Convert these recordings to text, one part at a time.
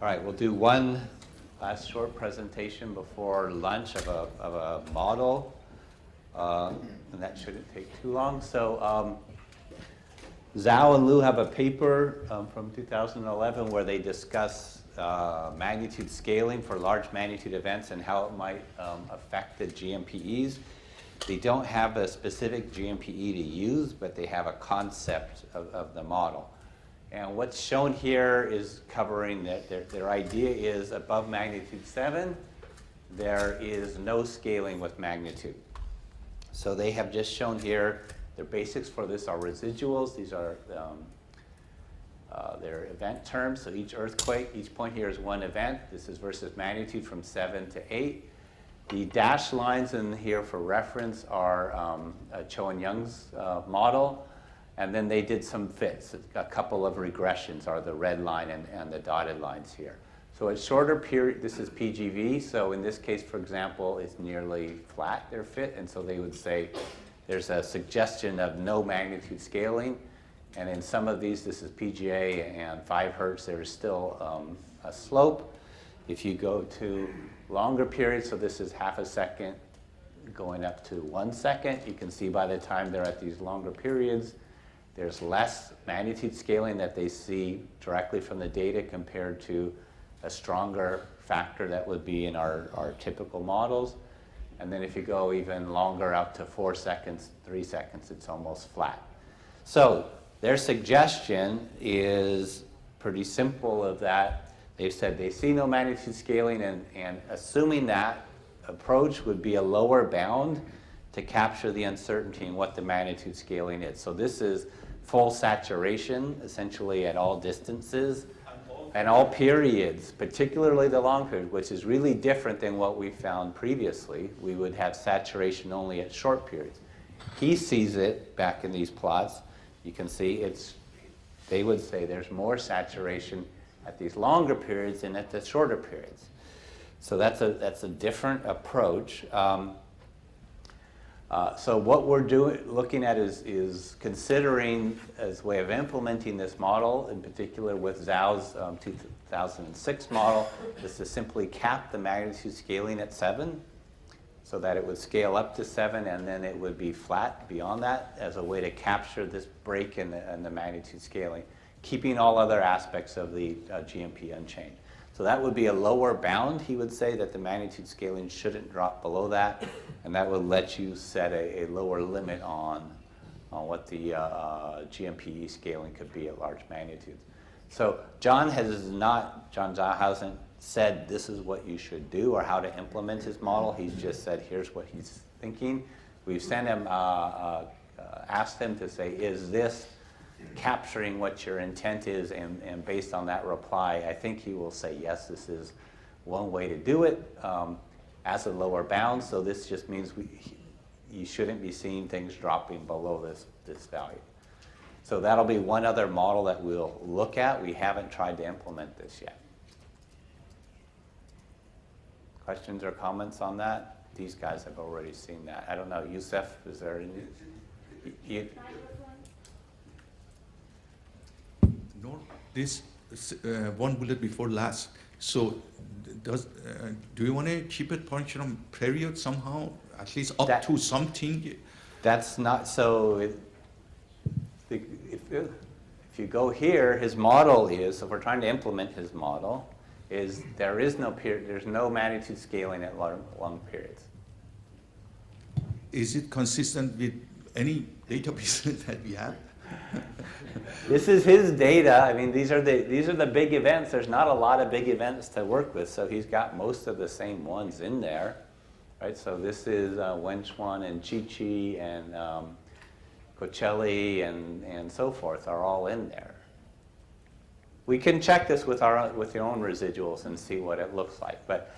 All right, we'll do one last short presentation before lunch of a model, and that shouldn't take too long. So Zhao and Liu have a paper from 2011 where they discuss magnitude scaling for large magnitude events and how it might affect the GMPEs. They don't have a specific GMPE to use, but they have a concept of the model. And what's shown here is covering that their idea is above magnitude 7, there is no scaling with magnitude. So they have just shown here, their basics for this are residuals. These are their event terms. So each earthquake, each point here is one event. This is versus magnitude from 7 to 8. The dashed lines in here for reference are Cho and Young's model. And then they did some fits. A couple of regressions are the red line and the dotted lines here. So at shorter period, this is PGV. So in this case, for example, it's nearly flat, their fit. And so they would say there's a suggestion of no magnitude scaling. And in some of these, this is PGA and 5 hertz, there's still a slope. If you go to longer periods, so this is half a second going up to 1 second, you can see by the time they're at these longer periods, there's less magnitude scaling that they see directly from the data compared to a stronger factor that would be in our typical models. And then if you go even longer out to 4 seconds, 3 seconds, it's almost flat. So their suggestion is pretty simple of that. They've said they see no magnitude scaling, and assuming that approach would be a lower bound to capture the uncertainty in what the magnitude scaling is. So this is full saturation, essentially at all distances and all periods, particularly the long period, which is really different than what we found previously. We would have saturation only at short periods. He sees it back in these plots. You can see they would say there's more saturation at these longer periods than at the shorter periods. So that's a different approach. So what we're looking at is considering as a way of implementing this model, in particular with Zhao's 2006 model, is to simply cap the magnitude scaling at 7 so that it would scale up to 7 and then it would be flat beyond that as a way to capture this break in the magnitude scaling, keeping all other aspects of the GMP unchanged. So that would be a lower bound, he would say, that the magnitude scaling shouldn't drop below that, and that would let you set a lower limit on what the GMPE scaling could be at large magnitudes. So John Zhao hasn't said this is what you should do or how to implement his model. He's just said here's what he's thinking. We've sent him, asked him to say, is this capturing what your intent is, and based on that reply, I think he will say, yes, this is one way to do it as a lower bound. So this just means you shouldn't be seeing things dropping below this value. So that'll be one other model that we'll look at. We haven't tried to implement this yet. Questions or comments on that? These guys have already seen that. I don't know, Youssef, is there any? No, this one bullet before last. So do you want to keep it functional period somehow, at least up to something? That's not so. If you go here, his model is, so if we're trying to implement his model, is there is no period, there's no magnitude scaling at long periods. Is it consistent with any database that we have? This is his data. I mean, these are the big events. There's not a lot of big events to work with, so he's got most of the same ones in there, right? So this is Wenchuan and Chi-Chi and Cocelli and so forth are all in there. We can check this with your own residuals and see what it looks like. But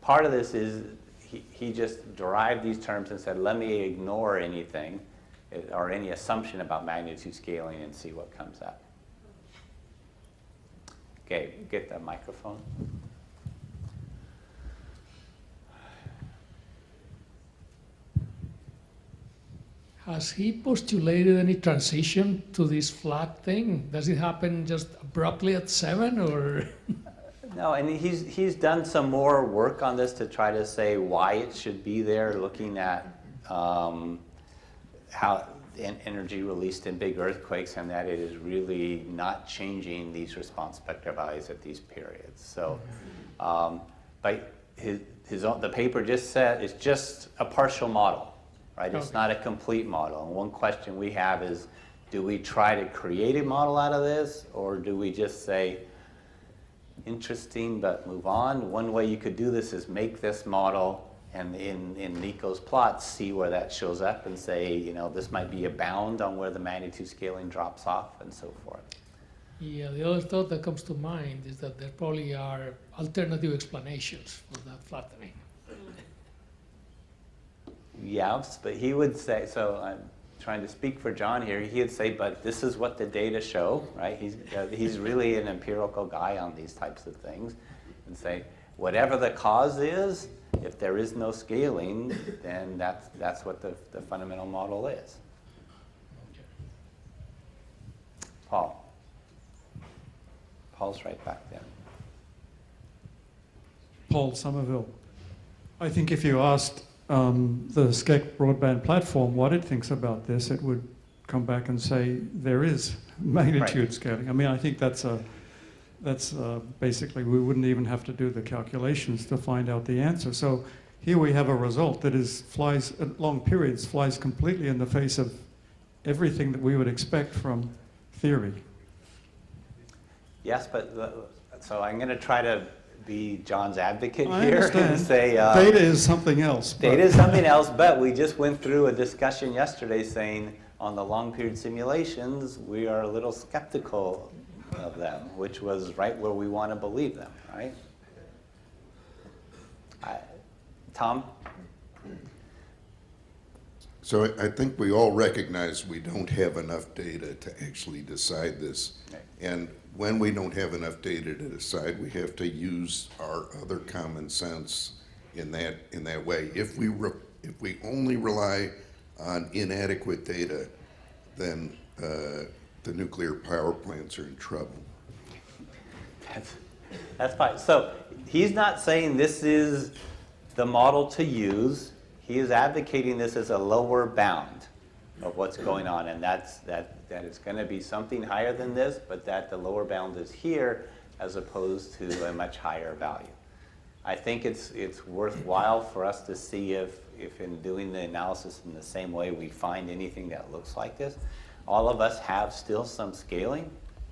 part of this is he just derived these terms and said, let me ignore anything or any assumption about magnitude scaling and see what comes up. Okay, get the microphone. Has he postulated any transition to this flat thing? Does it happen just abruptly at 7, or? No, No, and he's done some more work on this to try to say why it should be there, looking at how energy released in big earthquakes, and that it is really not changing these response spectra values at these periods. So, but the paper just said it's just a partial model, right? It's not a complete model. And one question we have is, do we try to create a model out of this, or do we just say, interesting, but move on? One way you could do this is make this model, and in Nico's plots, see where that shows up and say, you know, this might be a bound on where the magnitude scaling drops off and so forth. Yeah, the other thought that comes to mind is that there probably are alternative explanations for that flattening. Yes, but he would say, so I'm trying to speak for John here, he would say, but this is what the data show, right? He's really an empirical guy on these types of things, and say, whatever the cause is, if there is no scaling, then that's what the fundamental model is. Okay. Paul. Paul's right back there. Paul Somerville. I think if you asked the SCEC broadband platform what it thinks about this, it would come back and say there is magnitude scaling. I mean, I think that's basically, we wouldn't even have to do the calculations to find out the answer. So here we have a result that flies at long periods, flies completely in the face of everything that we would expect from theory. Yes, but so I'm going to try to be John's advocate I here understand. and say data is something else. Data is something else, but we just went through a discussion yesterday saying on the long period simulations we are a little skeptical of them, which was right where we want to believe them, right? Tom? So I think we all recognize we don't have enough data to actually decide this. Okay. And when we don't have enough data to decide, we have to use our other common sense in that way. If we only rely on inadequate data, then the nuclear power plants are in trouble. That's fine. So he's not saying this is the model to use. He is advocating this as a lower bound of what's going on, and that it's going to be something higher than this, but that the lower bound is here as opposed to a much higher value. I think it's worthwhile for us to see if in doing the analysis in the same way we find anything that looks like this. All of us have still some scaling,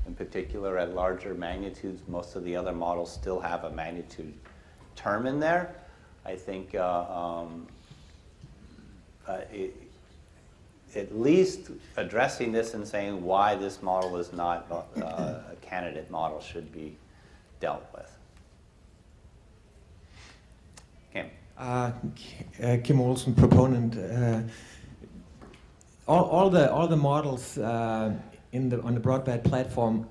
in particular at larger magnitudes. Most of the other models still have a magnitude term in there. I think at least addressing this and saying why this model is not a candidate model should be dealt with. Kim. Kim Olsen, proponent. All the models on the broadband platform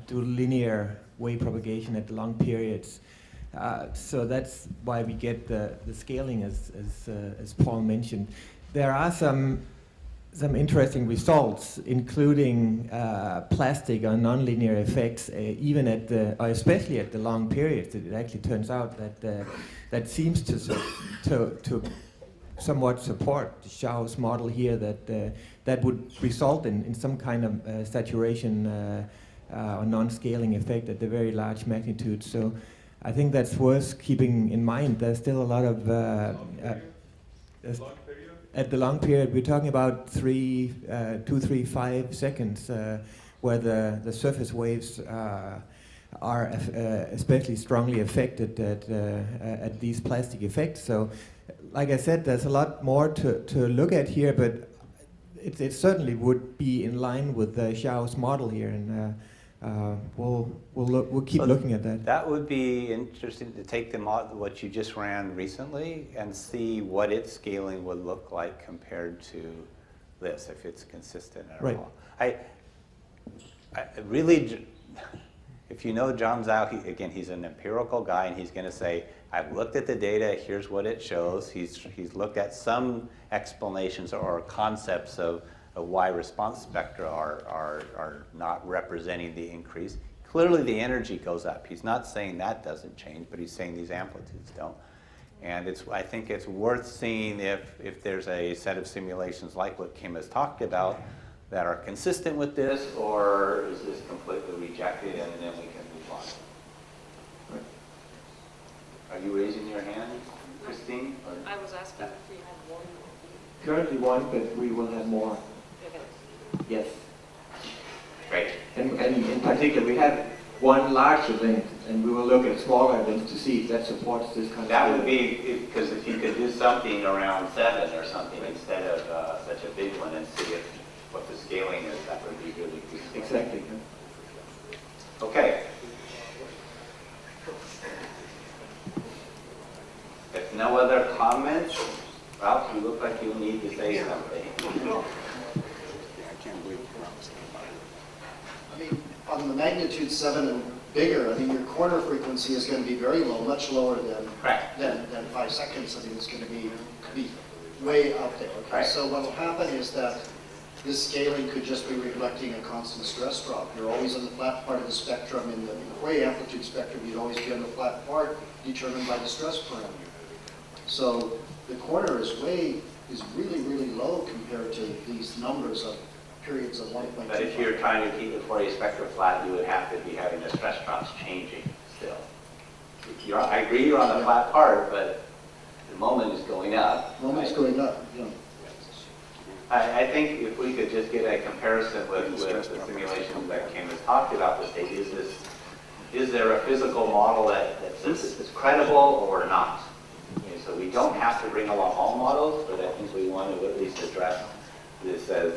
do linear wave propagation at the long periods. So that's why we get the scaling, as Paul mentioned. There are some interesting results, including plastic or nonlinear effects, even especially at the long periods. It actually turns out that that seems to somewhat support Xiao's model here, that would result in some kind of saturation or non-scaling effect at the very large magnitude. So I think that's worth keeping in mind. There's still a lot of at the long period, we're talking about 2, 3, 5 seconds, where the surface waves are especially strongly affected at these plastic effects. So, like I said, there's a lot more to look at here, but it certainly would be in line with Xiao's model here, and we'll keep looking at that. That would be interesting to take what you just ran recently and see what its scaling would look like compared to this, if it's consistent at all. I really, if you know John Zhao, again, he's an empirical guy, and he's going to say, I've looked at the data, here's what it shows. He's looked at some explanations or concepts of why response spectra are not representing the increase. clearly the energy goes up. He's not saying that doesn't change, but he's saying these amplitudes don't. And I think it's worth seeing if there's a set of simulations like what Kim has talked about that are consistent with this, or is this completely rejected, and then we can move on. Are you raising your hand, Christine? Or? I was asking if you had one. Currently one, but we will have more. Okay. Yes. Great. And in particular, we have one large event, and we will look at smaller events to see if that supports this kind That of. would be, because if you could do something around 7 or something instead of such a big one and see what the scaling is, that would be really useful. Exactly. Okay. If no other comments, Ralph, you look like you need to say something. I mean, on the magnitude 7 and bigger, I mean, your corner frequency is going to be very low, much lower than 5 seconds. I mean, it's going to be way out there. Okay? Right. So what will happen is that this scaling could just be reflecting a constant stress drop. You're always on the flat part of the spectrum. In the Fourier amplitude spectrum, you'd always be on the flat part determined by the stress parameter. So the corner is really, really low compared to these numbers of periods of 1.2. But if you're trying to keep the Fourier spectrum flat, you would have to be having the stress drops changing still. I agree you're on the flat part, but the moment is going up. Moment's going up, yeah. I think if we could just get a comparison with the simulations that Kim has talked about, to say, is there a physical model that says this is credible or not? Okay, so we don't have to bring along all models, but I think we want to at least address this as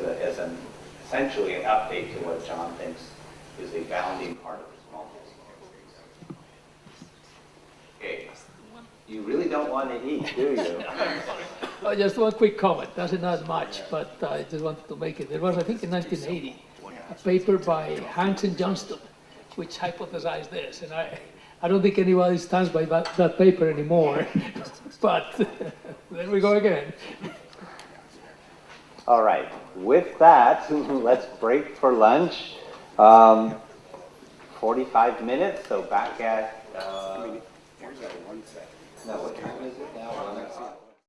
essentially an update to what John thinks is a bounding part of this model. Okay, you really don't want to eat, do you? Oh, just one quick comment. Doesn't add much, but I just wanted to make it. There was, I think, in 1980, a paper by Hanks and Johnston, which hypothesized this, and I don't think anybody stands by that paper anymore. But there we go again. All right. With that, let's break for lunch. 45 minutes, so back at... no, what time is it now?